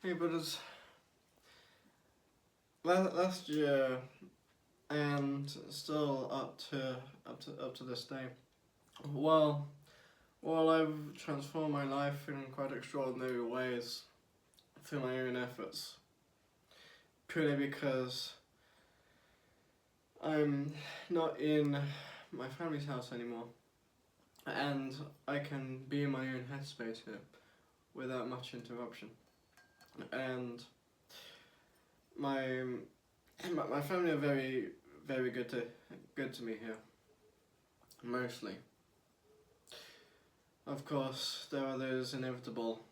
Hey, but it's last year and still up to this day. Well, while I've transformed my life in quite extraordinary ways through my own efforts, purely because I'm not in my family's house anymore, and I can be in my own headspace here without much interruption, and my my family are very good to me here, mostly. Of course, there are those inevitable.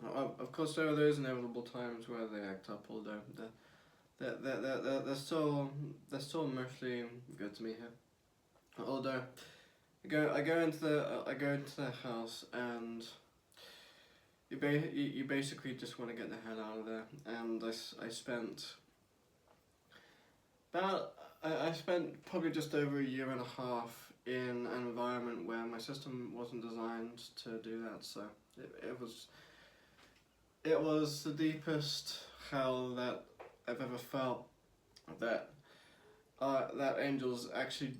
Of course, there are those inevitable times where they act up. Although they're still mostly good to me here. Although I go into the house and you basically just want to get the hell out of there. And I spent about I spent probably just over a year and a half in an environment where my system wasn't designed to do that. So it was the deepest hell that I've ever felt. That angels actually,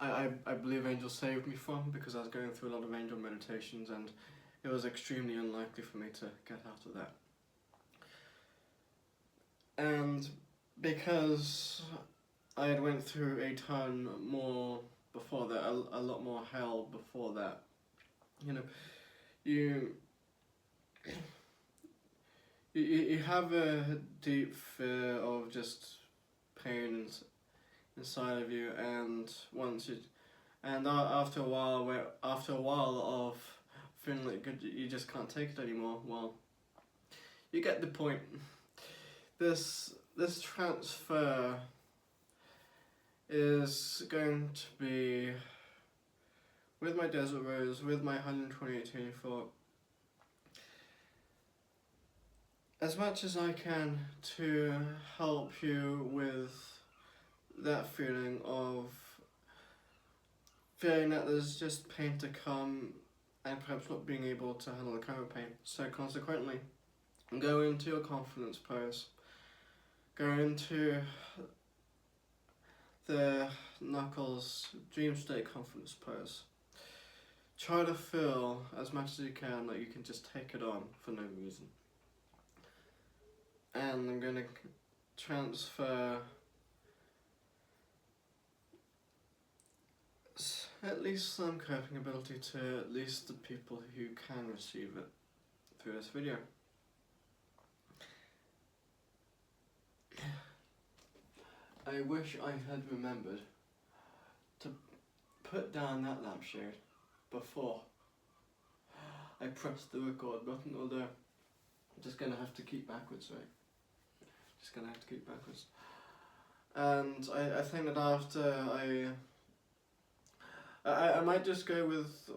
I believe angels saved me from, because I was going through a lot of angel meditations and it was extremely unlikely for me to get out of that. And because I had went through a ton more before that, a lot more hell before that, you know, you you have a deep fear of just pain inside of you, and after a while of feeling like you just can't take it anymore. Well, you get the point. This transfer is going to be with my Desert Rose, with my 12824, as much as I can to help you with that feeling of feeling that there's just pain to come and perhaps not being able to handle the current pain. So consequently, go into your confidence pose. Go into the Knuckles Dream State confidence pose. Try to feel as much as you can that you can just take it on for no reason. And I'm going to transfer at least some coping ability to at least the people who can receive it through this video. I wish I had remembered to put down that lampshade before I pressed the record button, although I'm just gonna have to keep backwards, right? Just gonna have to keep backwards. And I think that after I might just go with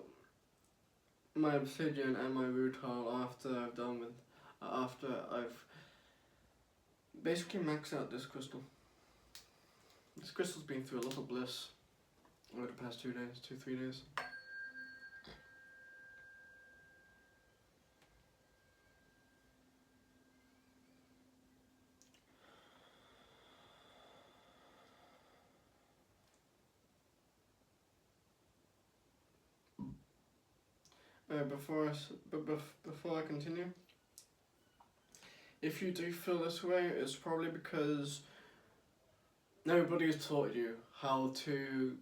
my obsidian and my rutile after I've basically maxed out this crystal. This crystal's been through a lot of bliss over the past 3 days. Before I continue, if you do feel this way, it's probably because nobody has taught you how to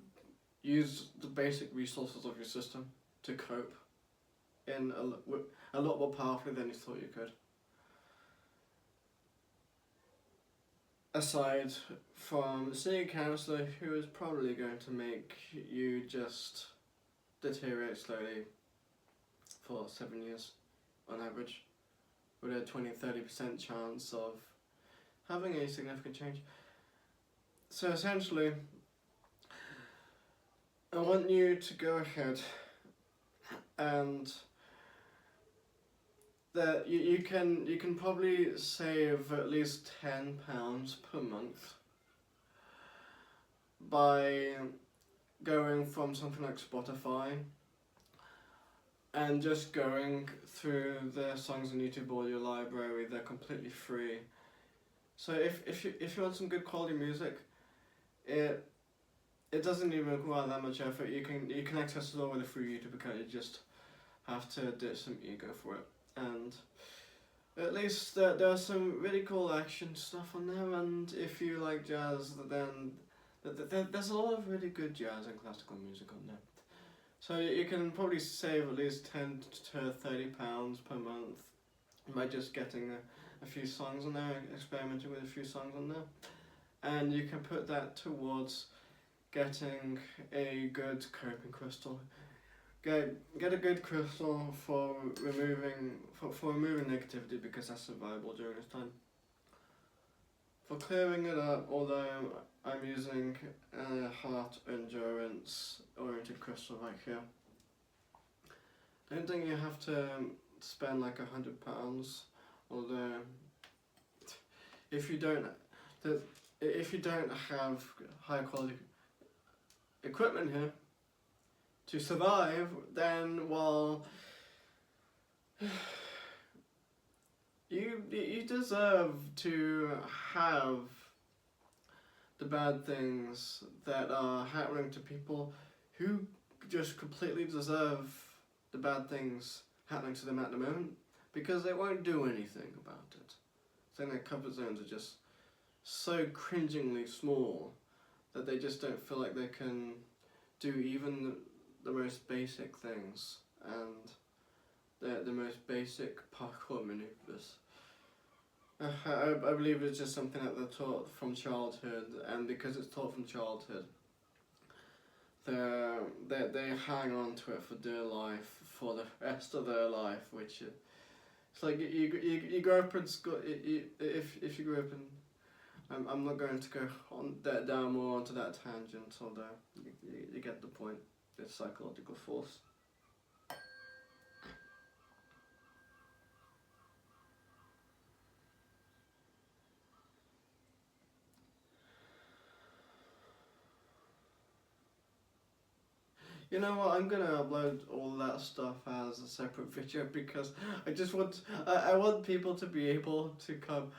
use the basic resources of your system to cope in a lot more powerfully than you thought you could. Aside from seeing a counsellor who is probably going to make you just deteriorate slowly for 7 years on average, with a 20-30% chance of having a significant change. So essentially, I want you to go ahead and that you can probably save at least £10 per month by going from something like Spotify and just going through the songs on YouTube or your library. They're completely free. So if you want some good quality music, it doesn't even require that much effort. You can access it all with a free YouTube account. You just have to ditch some ego for it. And at least there's some really cool action stuff on there. And if you like jazz, then there's a lot of really good jazz and classical music on there. So you can probably save at least £10 to £30 per month by just getting a few songs on there, experimenting with a few songs on there. And you can put that towards getting a good coping crystal. Get a good crystal for removing negativity, because that's survivable during this time. For clearing it up, although I'm using a heart endurance oriented crystal right here, I don't think you have to spend like £100. Although if you don't have high quality equipment here to survive, then well, you deserve to have the bad things that are happening to people who just completely deserve the bad things happening to them at the moment, because they won't do anything about it. I think their comfort zones are just so cringingly small that they just don't feel like they can do even the most basic things and the most basic parkour maneuvers. I believe it's just something that they're taught from childhood, and because it's taught from childhood, they hang on to it for dear life for the rest of their life, which it's like you grow up in school. If you grow up in, I'm not going to go on down more onto that tangent, although you get the point. It's psychological force. You know what? I'm gonna upload all that stuff as a separate video, because I want people to be able to come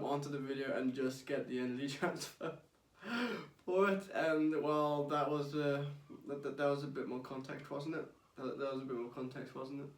onto the video and just get the energy transfer for it. And well, that was a bit more context, wasn't it? That was a bit more context, wasn't it?